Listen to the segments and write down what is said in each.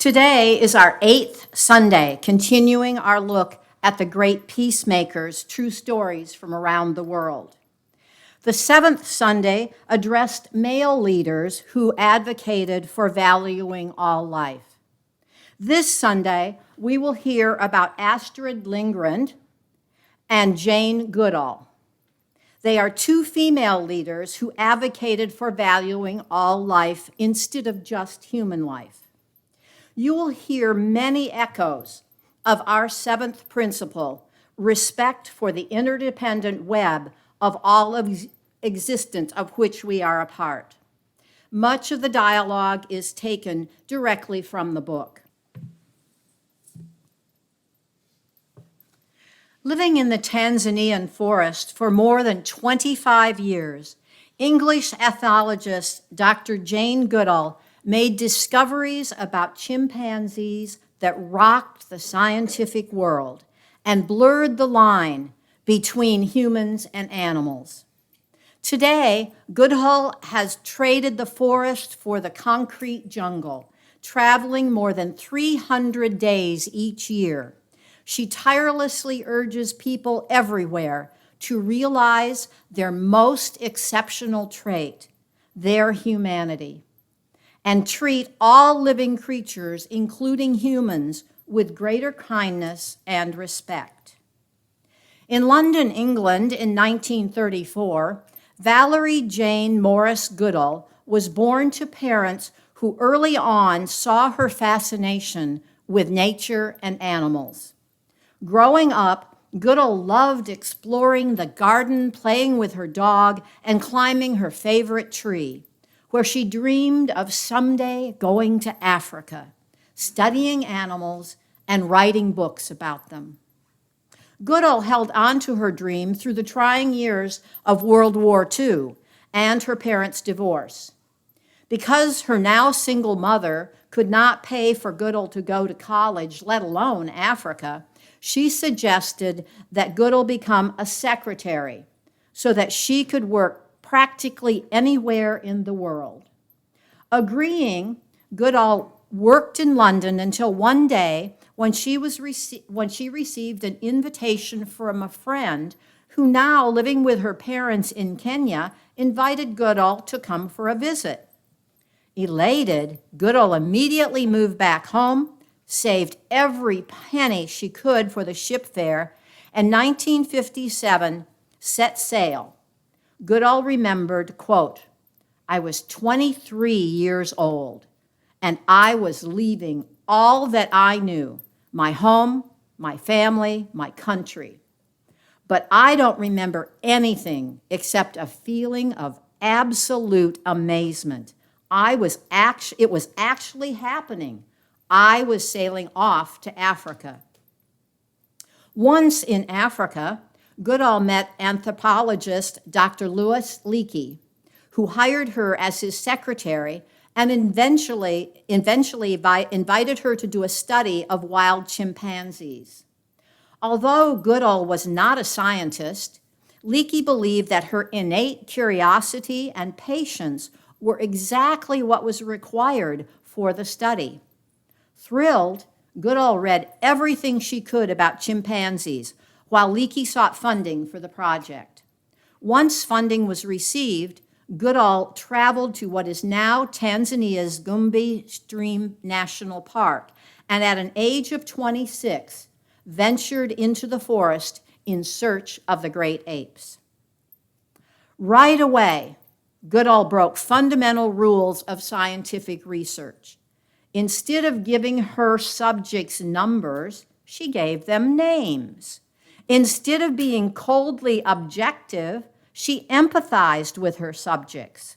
Today is our 8th Sunday, continuing our look at the Great Peacemakers, true stories from around the world. The 7th Sunday addressed male leaders who advocated for valuing all life. This Sunday, we will hear about Astrid Lindgren and Jane Goodall. They are two female leaders who advocated for valuing all life instead of just human life. You will hear many echoes of our 7th principle, respect for the interdependent web of all of existence of which we are a part. Much of the dialogue is taken directly from the book. Living in the Tanzanian forest for more than 25 years, English ethologist Dr. Jane Goodall made discoveries about chimpanzees that rocked the scientific world and blurred the line between humans and animals. Today, Goodall has traded the forest for the concrete jungle, traveling more than 300 days each year. She tirelessly urges people everywhere to realize their most exceptional trait, their humanity, and treat all living creatures, including humans, with greater kindness and respect. In London, England, in 1934, Valerie Jane Morris Goodall was born to parents who early on saw her fascination with nature and animals. Growing up, Goodall loved exploring the garden, playing with her dog, and climbing her favorite tree, where she dreamed of someday going to Africa, studying animals, and writing books about them. Goodall held on to her dream through the trying years of World War II and her parents' divorce. Because her now single mother could not pay for Goodall to go to college, let alone Africa, she suggested that Goodall become a secretary so that she could work practically anywhere in the world. Agreeing, Goodall worked in London until one day when she received an invitation from a friend who, now living with her parents in Kenya, invited Goodall to come for a visit. Elated, Goodall immediately moved back home, saved every penny she could for the ship fare, and 1957 set sail. Goodall remembered, quote, "I was 23 years old, and I was leaving all that I knew, my home, my family, my country. But I don't remember anything except a feeling of absolute amazement. It was actually happening. I was sailing off to Africa." Once in Africa, Goodall met anthropologist Dr. Louis Leakey, who hired her as his secretary and eventually invited her to do a study of wild chimpanzees. Although Goodall was not a scientist, Leakey believed that her innate curiosity and patience were exactly what was required for the study. Thrilled, Goodall read everything she could about chimpanzees, while Leakey sought funding for the project. Once funding was received, Goodall traveled to what is now Tanzania's Gombe Stream National Park, and at an age of 26, ventured into the forest in search of the great apes. Right away, Goodall broke fundamental rules of scientific research. Instead of giving her subjects numbers, she gave them names. Instead of being coldly objective, she empathized with her subjects.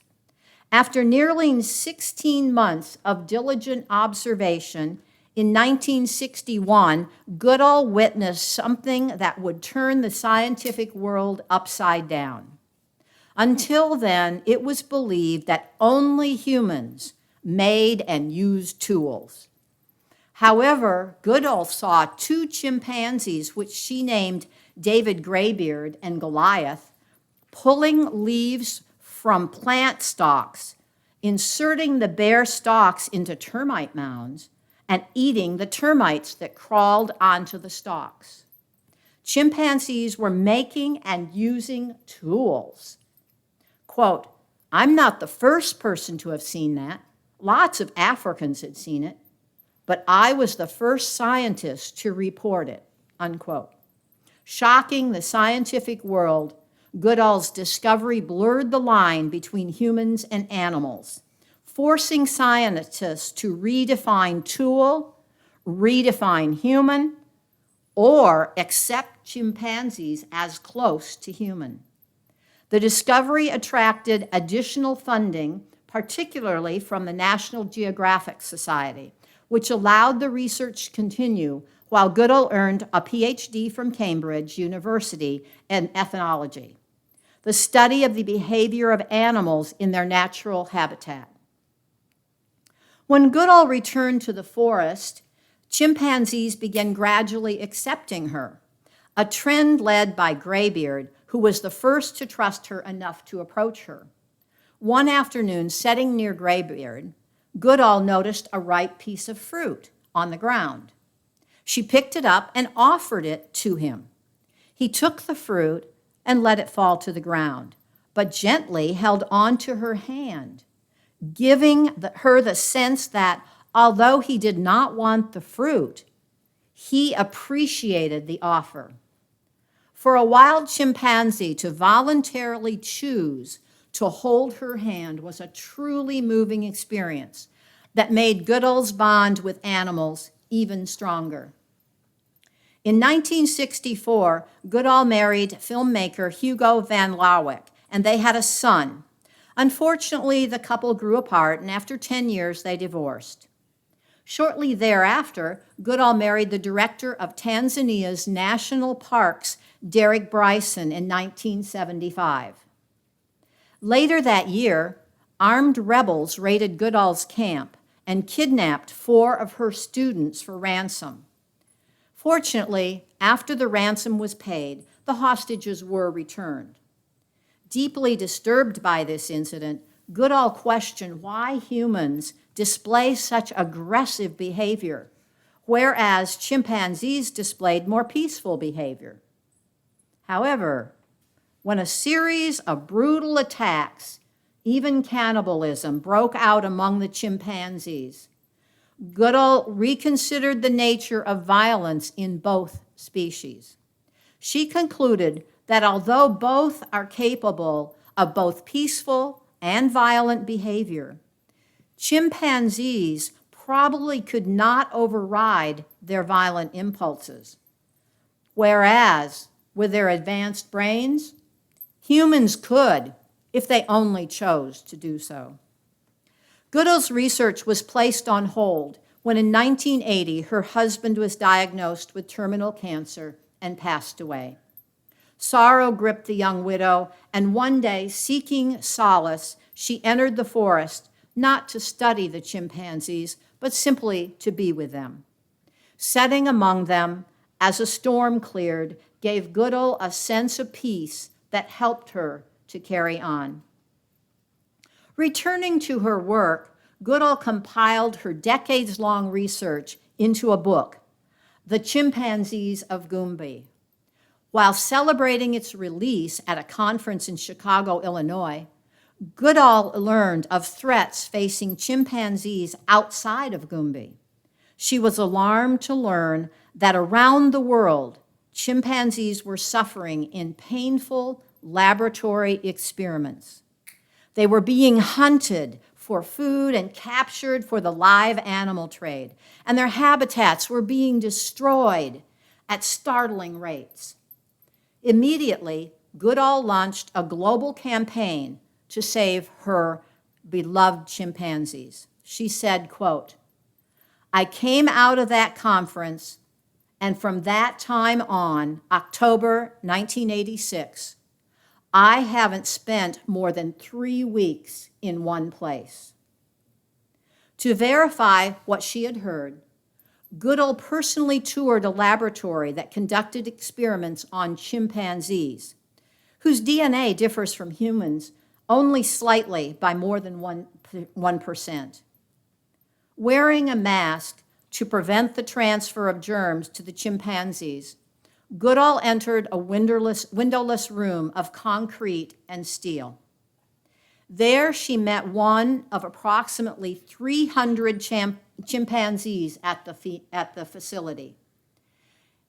After nearly 16 months of diligent observation, in 1961, Goodall witnessed something that would turn the scientific world upside down. Until then, it was believed that only humans made and used tools. However, Goodall saw two chimpanzees, which she named David Graybeard and Goliath, pulling leaves from plant stalks, inserting the bare stalks into termite mounds, and eating the termites that crawled onto the stalks. Chimpanzees were making and using tools. Quote, "I'm not the first person to have seen that. Lots of Africans had seen it, but I was the first scientist to report it," unquote. Shocking the scientific world, Goodall's discovery blurred the line between humans and animals, forcing scientists to redefine tool, redefine human, or accept chimpanzees as close to human. The discovery attracted additional funding, particularly from the National Geographic Society, which allowed the research to continue while Goodall earned a PhD from Cambridge University in ethnology, the study of the behavior of animals in their natural habitat. When Goodall returned to the forest, chimpanzees began gradually accepting her, a trend led by Graybeard, who was the first to trust her enough to approach her. One afternoon, sitting near Graybeard, Goodall noticed a ripe piece of fruit on the ground. She picked it up and offered it to him. He took the fruit and let it fall to the ground, but gently held on to her hand, giving her the sense that although he did not want the fruit, he appreciated the offer. For a wild chimpanzee to voluntarily choose to hold her hand was a truly moving experience that made Goodall's bond with animals even stronger. In 1964, Goodall married filmmaker Hugo van Lawick, and they had a son. Unfortunately, the couple grew apart, and after 10 years, they divorced. Shortly thereafter, Goodall married the director of Tanzania's national parks, Derek Bryson, in 1975. Later that year, armed rebels raided Goodall's camp and kidnapped 4 of her students for ransom. Fortunately, after the ransom was paid, the hostages were returned. Deeply disturbed by this incident, Goodall questioned why humans display such aggressive behavior, whereas chimpanzees displayed more peaceful behavior. However, when a series of brutal attacks, even cannibalism, broke out among the chimpanzees, Goodall reconsidered the nature of violence in both species. She concluded that although both are capable of both peaceful and violent behavior, chimpanzees probably could not override their violent impulses, whereas with their advanced brains, humans could if they only chose to do so. Goodall's research was placed on hold when in 1980 her husband was diagnosed with terminal cancer and passed away. Sorrow gripped the young widow, and one day, seeking solace, she entered the forest, not to study the chimpanzees, but simply to be with them. Setting among them, as a storm cleared, gave Goodall a sense of peace that helped her to carry on. Returning to her work, Goodall compiled her decades-long research into a book, The Chimpanzees of Gombe. While celebrating its release at a conference in Chicago, Illinois, Goodall learned of threats facing chimpanzees outside of Gombe. She was alarmed to learn that around the world, chimpanzees were suffering in painful laboratory experiments. They were being hunted for food and captured for the live animal trade, and their habitats were being destroyed at startling rates. Immediately, Goodall launched a global campaign to save her beloved chimpanzees. She said, quote, "I came out of that conference, and from that time on, October 1986, I haven't spent more than 3 weeks in one place." To verify what she had heard, Goodall personally toured a laboratory that conducted experiments on chimpanzees, whose DNA differs from humans only slightly by more than 1%. Wearing a mask, to prevent the transfer of germs to the chimpanzees, Goodall entered a windowless room of concrete and steel. There she met one of approximately 300 chimpanzees at the facility,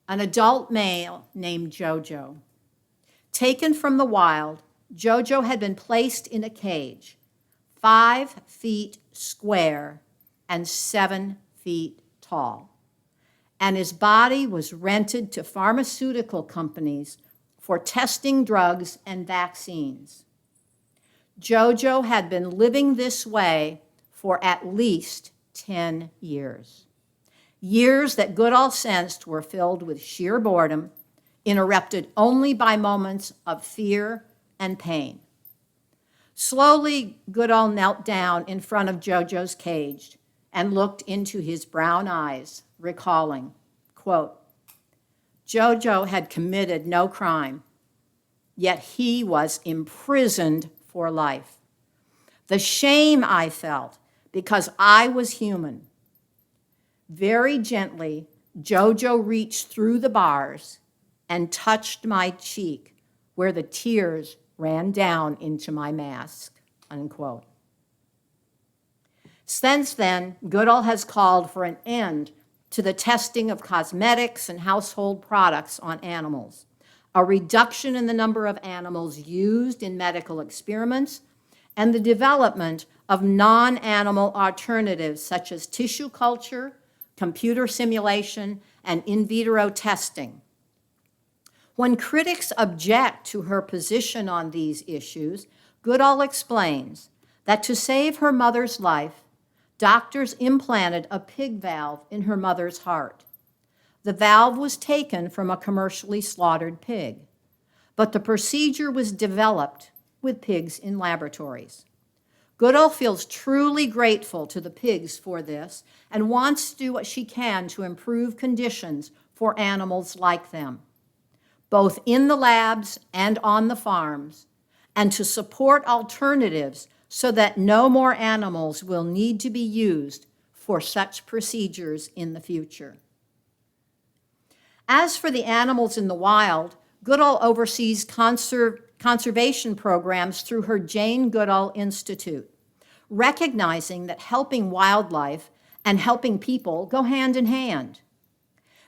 an adult male named Jojo. Taken from the wild, Jojo had been placed in a cage, 5 feet square and 7 feet tall, and his body was rented to pharmaceutical companies for testing drugs and vaccines. Jojo had been living this way for at least 10 years. Years that Goodall sensed were filled with sheer boredom, interrupted only by moments of fear and pain. Slowly, Goodall knelt down in front of Jojo's cage and looked into his brown eyes, recalling, quote, Jojo had committed no crime, yet he was imprisoned for life. The shame I felt because I was human. Very gently, Jojo reached through the bars and touched my cheek where the tears ran down into my mask, unquote. Since then, Goodall has called for an end to the testing of cosmetics and household products on animals, a reduction in the number of animals used in medical experiments, and the development of non-animal alternatives such as tissue culture, computer simulation, and in vitro testing. When critics object to her position on these issues, Goodall explains that to save her mother's life, doctors implanted a pig valve in her mother's heart. The valve was taken from a commercially slaughtered pig, but the procedure was developed with pigs in laboratories. Goodall feels truly grateful to the pigs for this and wants to do what she can to improve conditions for animals like them, both in the labs and on the farms, and to support alternatives so that no more animals will need to be used for such procedures in the future. As for the animals in the wild, Goodall oversees conservation programs through her Jane Goodall Institute, recognizing that helping wildlife and helping people go hand in hand.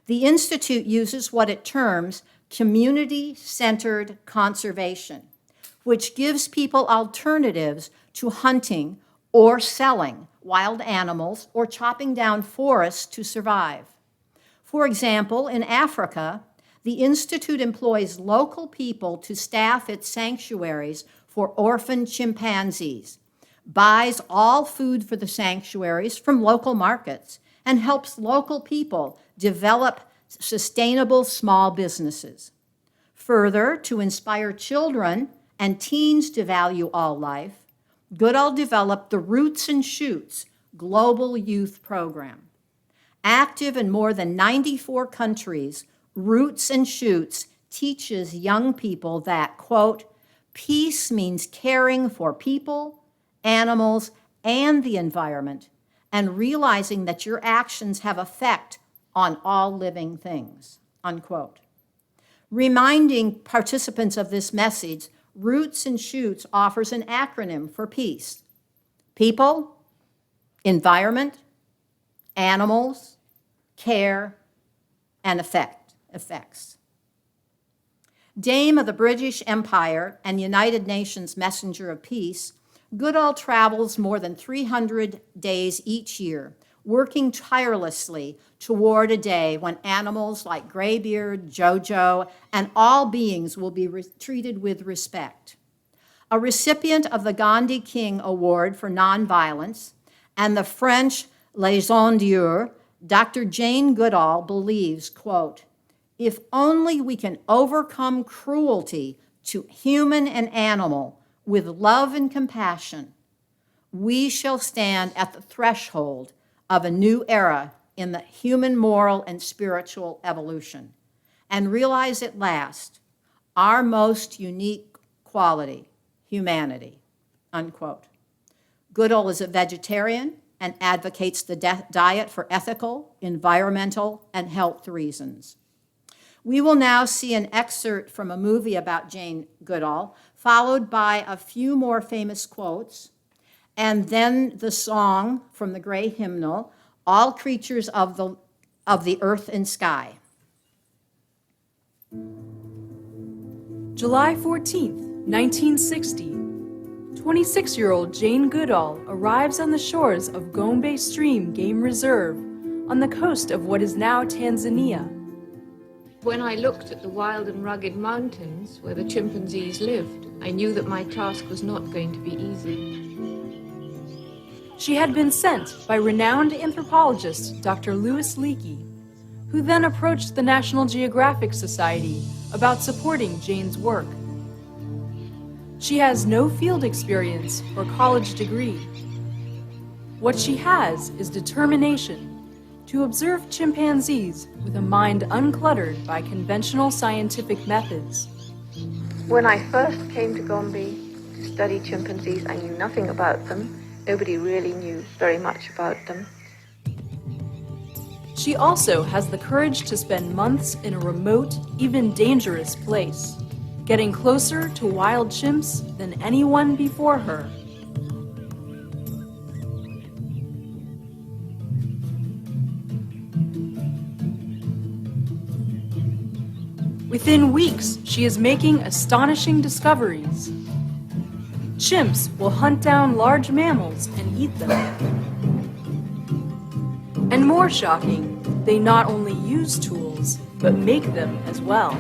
The Institute uses what it terms community-centered conservation, which gives people alternatives to hunting or selling wild animals or chopping down forests to survive. For example, in Africa, the Institute employs local people to staff its sanctuaries for orphaned chimpanzees, buys all food for the sanctuaries from local markets, and helps local people develop sustainable small businesses. Further, to inspire children and teens to value all life, Goodall developed the Roots and Shoots Global Youth Program. Active in more than 94 countries, Roots and Shoots teaches young people that, quote, peace means caring for people, animals, and the environment, and realizing that your actions have effect on all living things, unquote. Reminding participants of this message, Roots and Shoots offers an acronym for peace: people, environment, animals, care, and effects. Dame of the British Empire and United Nations Messenger of Peace, Goodall travels more than 300 days each year, working tirelessly toward a day when animals like Graybeard, Jojo, and all beings will be treated with respect. A recipient of the Gandhi King Award for Nonviolence and the French Légion d'Honneur, Dr. Jane Goodall believes, quote, if only we can overcome cruelty to human and animal with love and compassion, we shall stand at the threshold of a new era in the human moral and spiritual evolution and realize at last our most unique quality, humanity, unquote. Goodall is a vegetarian and advocates the diet for ethical, environmental, and health reasons. We will now see an excerpt from a movie about Jane Goodall, followed by a few more famous quotes, and then the song from the great hymnal, All Creatures of the Earth and Sky. July 14th, 1960. 26-year-old Jane Goodall arrives on the shores of Gombe Stream Game Reserve on the coast of what is now Tanzania. When I looked at the wild and rugged mountains where the chimpanzees lived, I knew that my task was not going to be easy. She had been sent by renowned anthropologist Dr. Louis Leakey, who then approached the National Geographic Society about supporting Jane's work. She has no field experience or college degree. What she has is determination to observe chimpanzees with a mind uncluttered by conventional scientific methods. When I first came to Gombe to study chimpanzees, I knew nothing about them. Nobody really knew very much about them. She also has the courage to spend months in a remote, even dangerous place, getting closer to wild chimps than anyone before her. Within weeks, she is making astonishing discoveries. Chimps will hunt down large mammals and eat them. And more shocking, they not only use tools, but make them as well.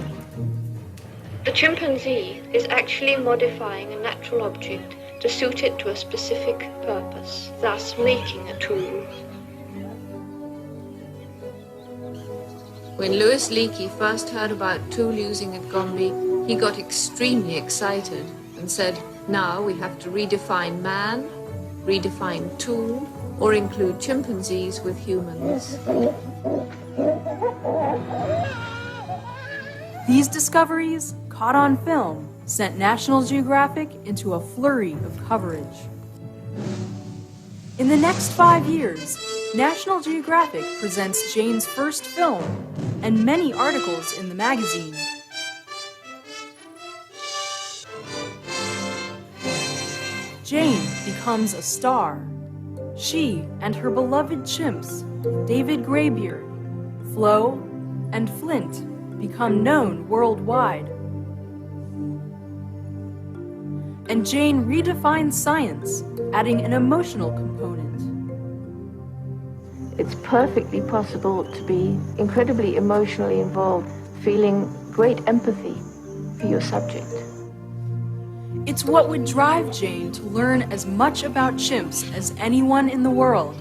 The chimpanzee is actually modifying a natural object to suit it to a specific purpose, thus making a tool. When Louis Leakey first heard about tool using at Gombe, he got extremely excited and said, now we have to redefine man, redefine tool, or include chimpanzees with humans. These discoveries, caught on film, sent National Geographic into a flurry of coverage. In the next 5 years, National Geographic presents Jane's first film and many articles in the magazine. Jane becomes a star. She and her beloved chimps, David Greybeard, Flo, and Flint, become known worldwide. And Jane redefines science, adding an emotional component. It's perfectly possible to be incredibly emotionally involved, feeling great empathy for your subject. It's what would drive Jane to learn as much about chimps as anyone in the world,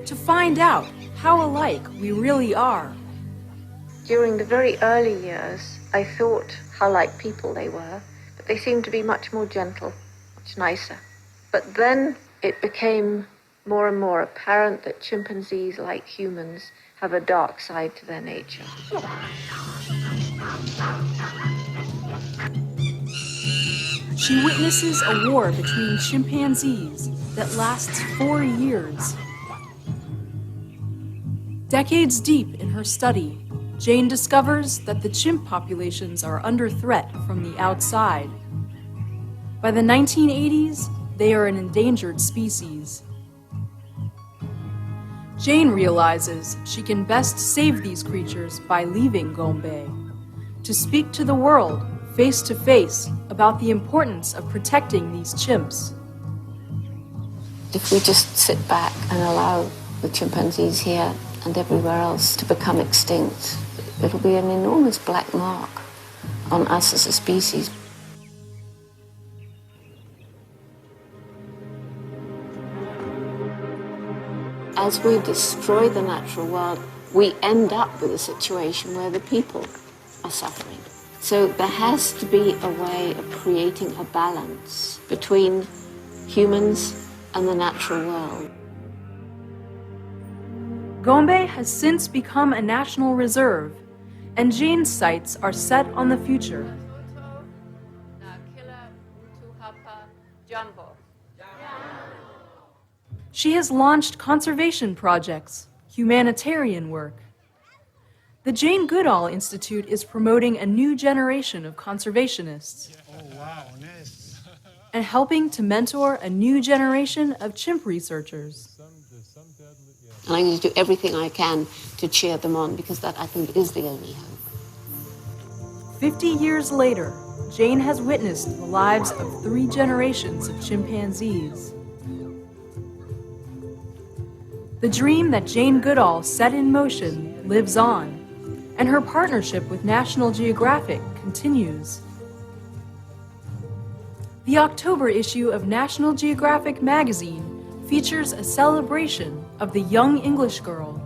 to find out how alike we really are. During the very early years, I thought how like people they were, but they seemed to be much more gentle, much nicer. But then it became more and more apparent that chimpanzees, like humans, have a dark side to their nature. She witnesses a war between chimpanzees that lasts 4 years. Decades deep in her study, Jane discovers that the chimp populations are under threat from the outside. By the 1980s, they are an endangered species. Jane realizes she can best save these creatures by leaving Gombe, to speak to the world face to face about the importance of protecting these chimps. If we just sit back and allow the chimpanzees here and everywhere else to become extinct, it'll be an enormous black mark on us as a species. As we destroy the natural world, we end up with a situation where the people are suffering. So there has to be a way of creating a balance between humans and the natural world. Gombe has since become a national reserve, and Jane's sights are set on the future. She has launched conservation projects, humanitarian work. The Jane Goodall Institute is promoting a new generation of conservationists and helping to mentor a new generation of chimp researchers. And I'm going to do everything I can to cheer them on, because that, I think, is the only hope. 50 years later, Jane has witnessed the lives of 3 generations of chimpanzees. The dream that Jane Goodall set in motion lives on, and her partnership with National Geographic continues. The October issue of National Geographic magazine features a celebration of the young English girl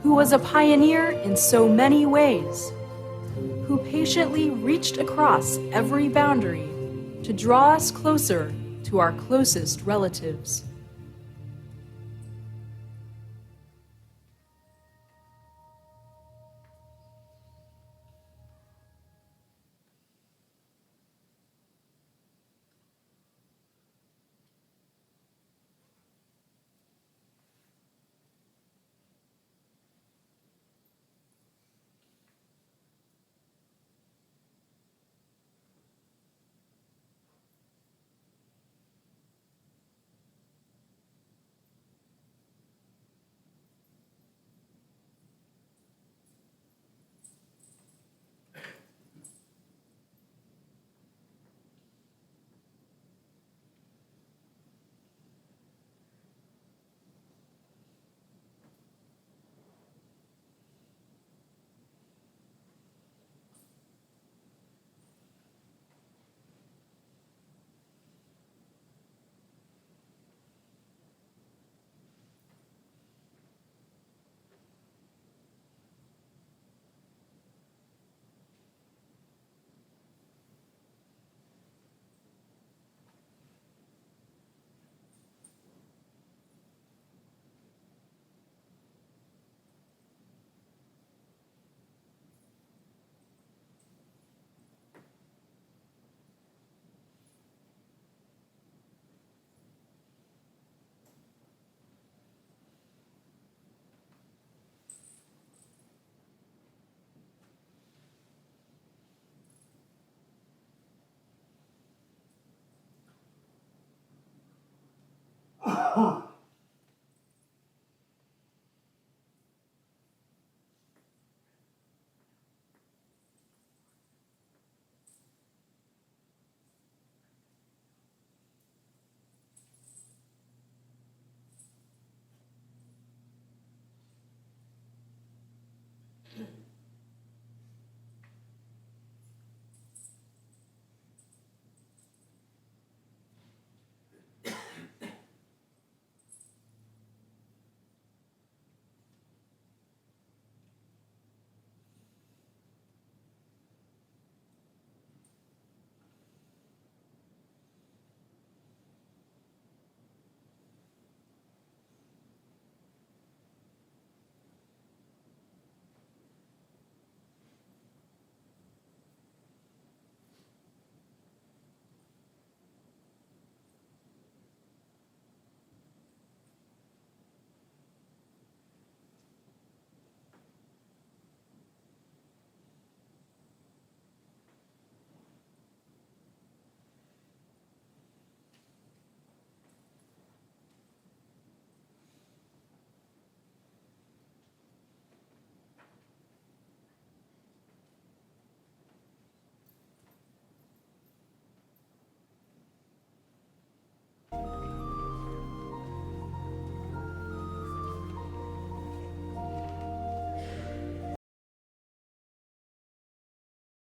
who was a pioneer in so many ways, who patiently reached across every boundary to draw us closer to our closest relatives.